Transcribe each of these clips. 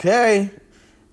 Okay.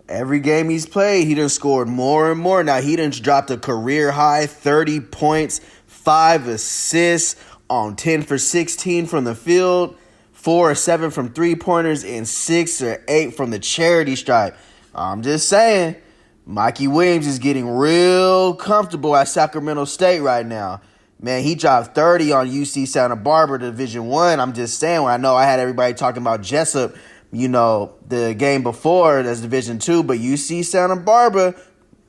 Every game he's played, he done scored more and more. Now, he done dropped a career-high 30 points, 5 assists on 10 for 16 from the field, 4 or 7 from three-pointers, and 6 or 8 from the charity stripe. I'm just saying, Mikey Williams is getting real comfortable at Sacramento State right now. Man, he dropped 30 on UC Santa Barbara Division I. I'm just saying, I know I had everybody talking about Jessup, the game before, that's Division II, but UC Santa Barbara,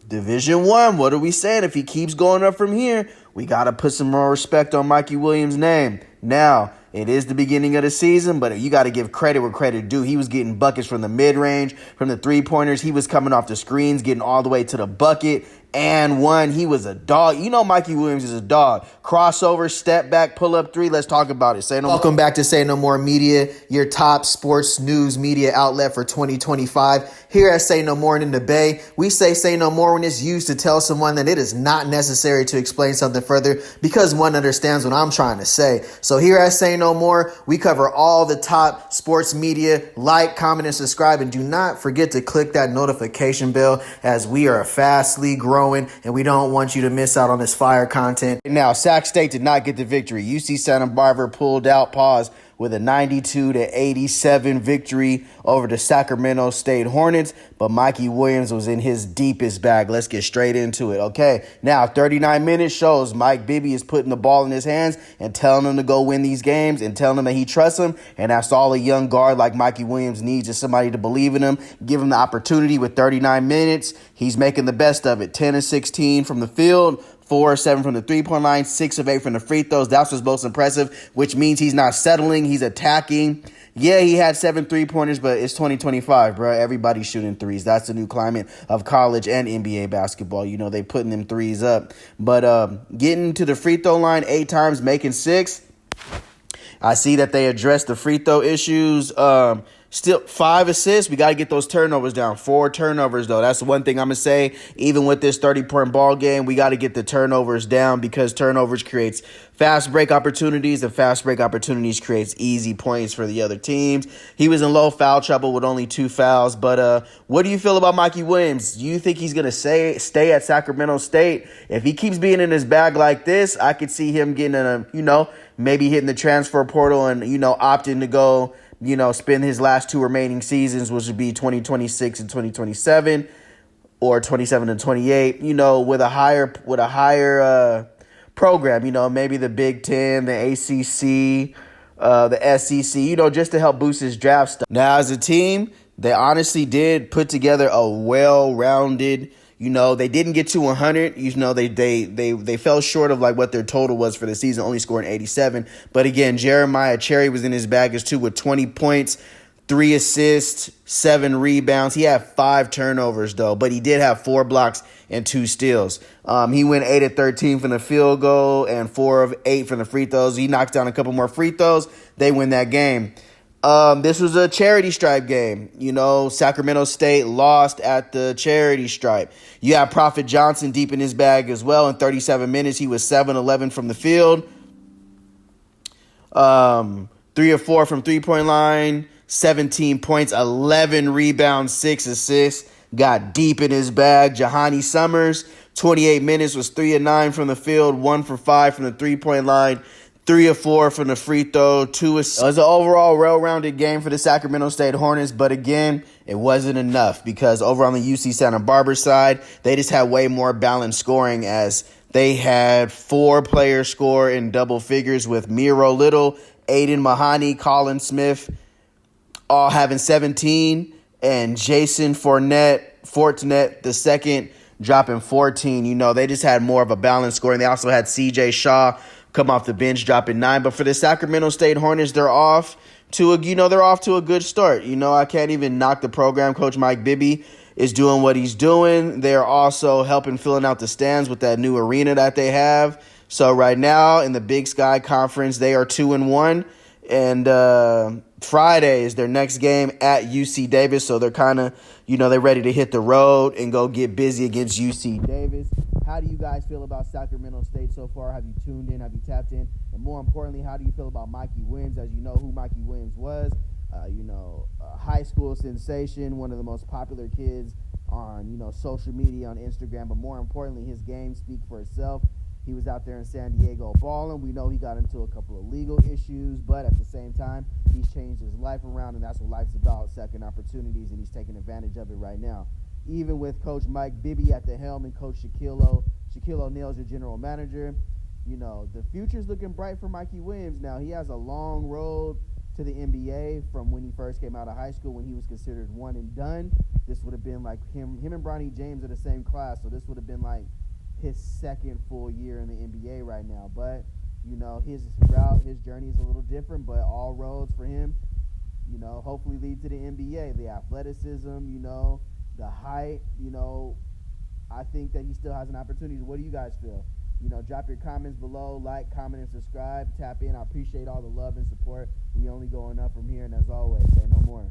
Division I, what are we saying? If he keeps going up from here, we got to put some more respect on Mikey Williams' name. Now, it is the beginning of the season, but you got to give credit where credit due. He was getting buckets from the mid-range, from the three-pointers. He was coming off the screens, getting all the way to the bucket. And one, he was a dog. Mikey Williams is a dog. Crossover, step back, pull up three. Let's talk about it. Welcome back to Say No More Media, your top sports news media outlet for 2025. Here at Say No More in the Bay, we say no more when it's used to tell someone that it is not necessary to explain something further because one understands what I'm trying to say. So here at Say No More, we cover all the top sports media. Like, comment, and subscribe. And do not forget to click that notification bell as we are fastly growing and we don't want you to miss out on this fire content. Now, Sac State did not get the victory. UC Santa Barbara pulled out, with a 92-87 victory over the Sacramento State Hornets, but Mikey Williams was in his deepest bag. Let's get straight into it. Okay, now 39 minutes shows Mike Bibby is putting the ball in his hands and telling him to go win these games and telling him that he trusts him, and that's all a young guard like Mikey Williams needs, is somebody to believe in him, give him the opportunity. With 39 minutes, he's making the best of it. 10 of 16 from the field, 4 or 7 from the three-point line, 6 of 8 from the free throws. That's what's most impressive, which means he's not settling. He's attacking. Yeah, he had 7 three-pointers, but it's 2025, bro. Everybody's shooting threes. That's the new climate of college and NBA basketball. They putting them threes up. But getting to the free throw line 8 times, making 6. I see that they addressed the free throw issues. Still 5 assists. We got to get those turnovers down. 4 turnovers, though. That's the one thing I'm going to say. Even with this 30-point ball game, we got to get the turnovers down because turnovers creates fast break opportunities, and fast break opportunities creates easy points for the other teams. He was in low foul trouble with only 2 fouls. But what do you feel about Mikey Williams? Do you think he's going to stay at Sacramento State? If he keeps being in his bag like this, I could see him getting maybe hitting the transfer portal and, opting to go, spend his last 2 remaining seasons, which would be 2026 and 2027 or 27 and 28, with a higher program, maybe the Big Ten, the ACC, the SEC, just to help boost his draft stuff. Now, as a team, they honestly did put together a well-rounded, they didn't get to 100. They fell short of like what their total was for the season, only scoring 87. But again, Jeremiah Cherry was in his baggage too with 20 points, 3 assists, 7 rebounds. He had 5 turnovers though, but he did have 4 blocks and 2 steals. He went 8 of 13 from the field goal and 4 of 8 from the free throws. He knocks down a couple more free throws. They win that game. This was a charity stripe game. Sacramento State lost at the charity stripe. You have Prophet Johnson deep in his bag as well. In 37 minutes, he was 7-11 from the field. 3 or 4 from three-point line, 17 points, 11 rebounds, 6 assists. Got deep in his bag. Jahani Summers, 28 minutes, was 3 of 9 from the field, 1 for 5 from the three-point line, 3 of 4 from the free throw, 2 assists. It was an overall well-rounded game for the Sacramento State Hornets, but again, it wasn't enough because over on the UC Santa Barbara side, they just had way more balanced scoring as they had 4 players score in double figures with Miro Little, Aiden Mahoney, Colin Smith, all having 17, and Jason Fortinet the second dropping 14. They just had more of a balanced scoring. They also had CJ Shaw come off the bench, dropping 9. But for the Sacramento State Hornets, they're off to a good start. I can't even knock the program. Coach Mike Bibby is doing what he's doing. They're also helping filling out the stands with that new arena that they have. So right now in the Big Sky Conference, they are 2-1. And Friday is their next game at UC Davis. So they're kind of, they're ready to hit the road and go get busy against UC Davis. How do you guys feel about Sacramento State so far? Have you tuned in? Have you tapped in? And more importantly, how do you feel about Mikey Williams? As you know who Mikey Williams was. a high school sensation, one of the most popular kids on, social media, on Instagram, but more importantly, his game speaks for itself. He was out there in San Diego balling. We know he got into a couple of legal issues, but at the same time, he's changed his life around, and that's what life's about, second opportunities, and he's taking advantage of it right now. Even with Coach Mike Bibby at the helm and Coach Shaquille O'Neal's your general manager, the future's looking bright for Mikey Williams. Now, he has a long road to the NBA from when he first came out of high school when he was considered one and done. This would have been like him and Bronny James are the same class, so this would have been like his second full year in the NBA right now. But, his route, his journey is a little different, but all roads for him, hopefully lead to the NBA. The athleticism, the height, I think that he still has an opportunity. What do you guys feel? Drop your comments below, like, comment, and subscribe. Tap in. I appreciate all the love and support. We only going up from here, and as always, say no more.